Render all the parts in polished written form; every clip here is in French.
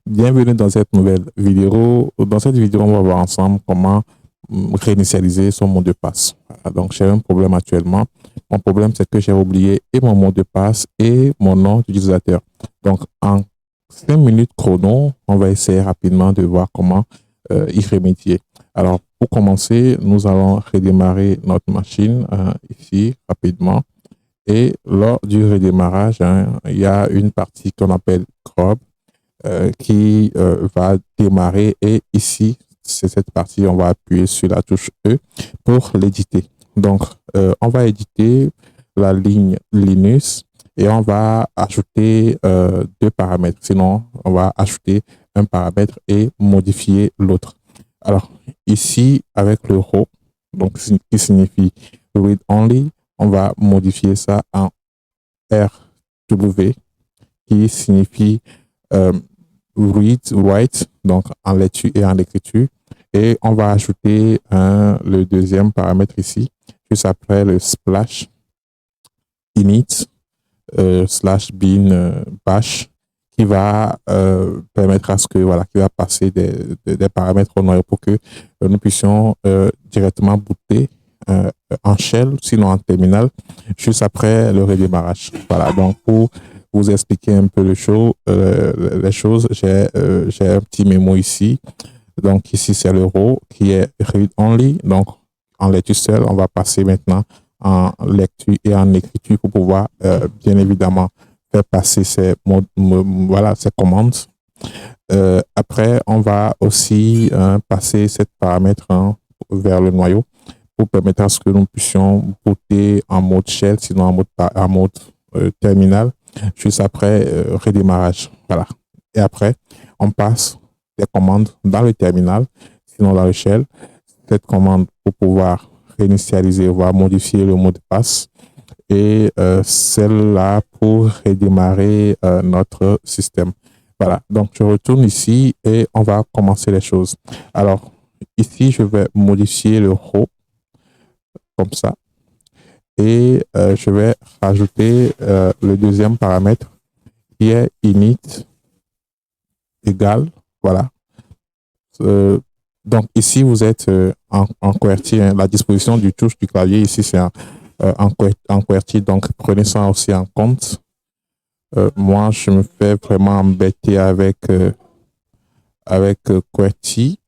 Bienvenue dans cette nouvelle vidéo. Dans cette vidéo, on va voir ensemble comment réinitialiser son mot de passe. Voilà, donc, j'ai un problème actuellement. Mon problème, c'est que j'ai oublié et mon mot de passe et mon nom d'utilisateur. Donc, en 5 minutes chrono, on va essayer rapidement de voir comment y remédier. Alors, pour commencer, nous allons redémarrer notre machine ici rapidement. Et lors du redémarrage, il y a une partie qu'on appelle crop qui va démarrer, et ici, c'est cette partie, on va appuyer sur la touche E pour l'éditer. Donc, on va éditer la ligne Linux et on va ajouter deux paramètres. Sinon, on va ajouter un paramètre et modifier l'autre. Alors, ici, avec le row, donc qui signifie read only, on va modifier ça en RW, qui signifie read, write, donc en lecture et en écriture. Et on va ajouter le deuxième paramètre ici, juste après le splash init slash bin bash, qui va permettre à ce que, voilà, qui va passer des paramètres au noyau pour que nous puissions directement booter en shell, sinon en terminal, juste après le redémarrage. Voilà, donc pour vous expliquer un peu les choses, j'ai un petit mémo ici. Donc ici, c'est le row qui est read only. Donc en lecture seule, on va passer maintenant en lecture et en écriture pour pouvoir bien évidemment faire passer ces commandes. Après, on va aussi passer cette paramètre vers le noyau pour permettre à ce que nous puissions booter en mode shell, sinon en mode terminal, juste après redémarrage. Voilà. Et après, on passe des commandes dans le terminal, sinon dans le shell. Cette commande pour pouvoir réinitialiser, voire modifier le mot de passe, et celle-là pour redémarrer notre système. Voilà, donc je retourne ici et on va commencer les choses. Alors, ici, je vais modifier le row comme ça. Et je vais rajouter le deuxième paramètre qui est init égal. Voilà. Donc ici, vous êtes en QWERTY, la disposition du touche du clavier ici, c'est en QWERTY. Donc prenez ça aussi en compte. Moi, je me fais vraiment embêter avec QWERTY.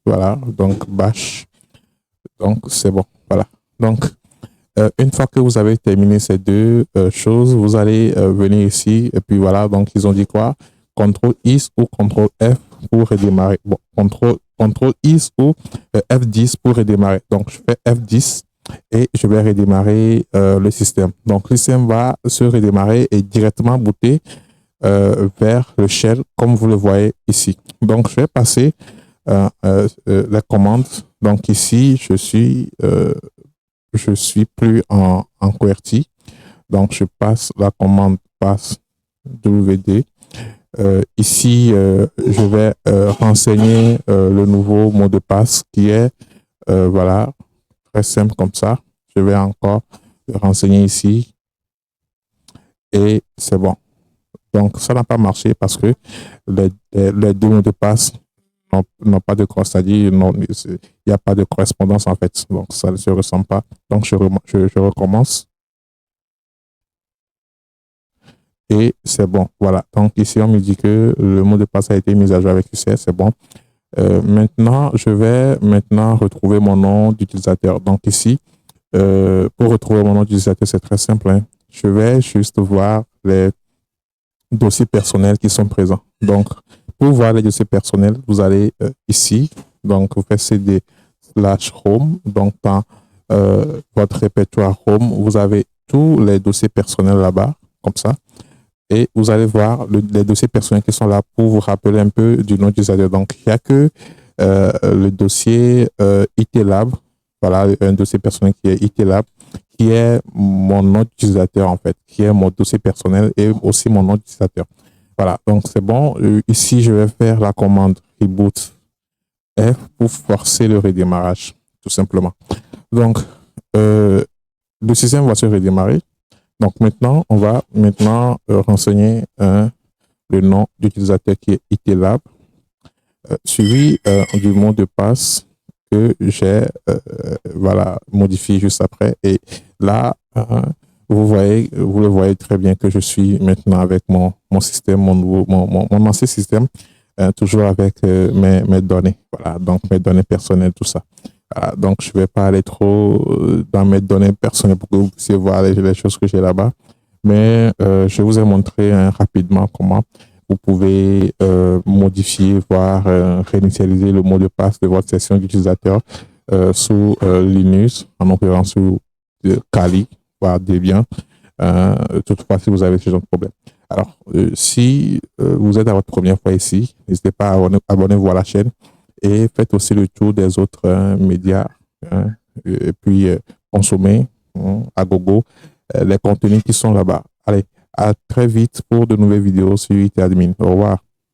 Voilà, donc bash. Donc c'est bon. Voilà. Donc une fois que vous avez terminé ces deux choses, vous allez venir ici et puis voilà. Donc ils ont dit quoi? CTRL-IS ou CTRL-F pour redémarrer. Bon, CTRL-IS ou F10 pour redémarrer. Donc je fais F10 et je vais redémarrer le système. Donc le système va se redémarrer et directement booter vers le shell comme vous le voyez ici. Donc je vais passer la commande. Donc ici je suis plus en QWERTY. Donc je passe la commande passe WD. Ici je vais renseigner le nouveau mot de passe qui est voilà, très simple comme ça. Je vais encore le renseigner ici et c'est bon. Donc ça n'a pas marché parce que les deux mots de passe n'ont pas de c'est-à-dire il n'y a pas de correspondance en fait. Donc ça ne se ressemble pas. Donc je recommence. Et c'est bon. Voilà. Donc ici on me dit que le mot de passe a été mis à jour avec succès. C'est bon. Maintenant, je vais retrouver mon nom d'utilisateur. Donc ici, pour retrouver mon nom d'utilisateur, c'est très simple, hein. Je vais juste voir les dossiers personnels qui sont présents. Donc, pour voir les dossiers personnels, vous allez ici. Donc, vous faites CD/home. Donc, dans votre répertoire home, vous avez tous les dossiers personnels là-bas, comme ça. Et vous allez voir les dossiers personnels qui sont là pour vous rappeler un peu du nom d'utilisateur. Donc, il n'y a que le dossier ITLab. Voilà, un dossier personnel qui est ITLab, qui est mon nom d'utilisateur en fait, qui est mon dossier personnel et aussi mon nom d'utilisateur. Voilà, donc c'est bon. Ici, je vais faire la commande reboot F pour forcer le redémarrage, tout simplement. Donc, le système va se redémarrer. Donc maintenant, on va renseigner un le nom d'utilisateur qui est ITLab, suivi du mot de passe que j'ai voilà, modifié juste après. Et là, vous le voyez très bien que je suis maintenant avec mon système, mon ancien système, toujours avec mes données. Voilà, donc mes données personnelles, tout ça. Donc, je ne vais pas aller trop dans mes données personnelles pour que vous puissiez voir les choses que j'ai là-bas. Mais je vous ai montré rapidement comment vous pouvez modifier, voire réinitialiser le mot de passe de votre session d'utilisateur sous Linux, en l'occurrence sous Kali, voire Debian. Toutefois, si vous avez ce genre de problème. Alors, si vous êtes à votre première fois ici, n'hésitez pas à abonnez-vous à la chaîne et faites aussi le tour des autres médias et puis consommez à gogo les contenus qui sont là-bas. Allez, à très vite pour de nouvelles vidéos sur IT Admin. Au revoir.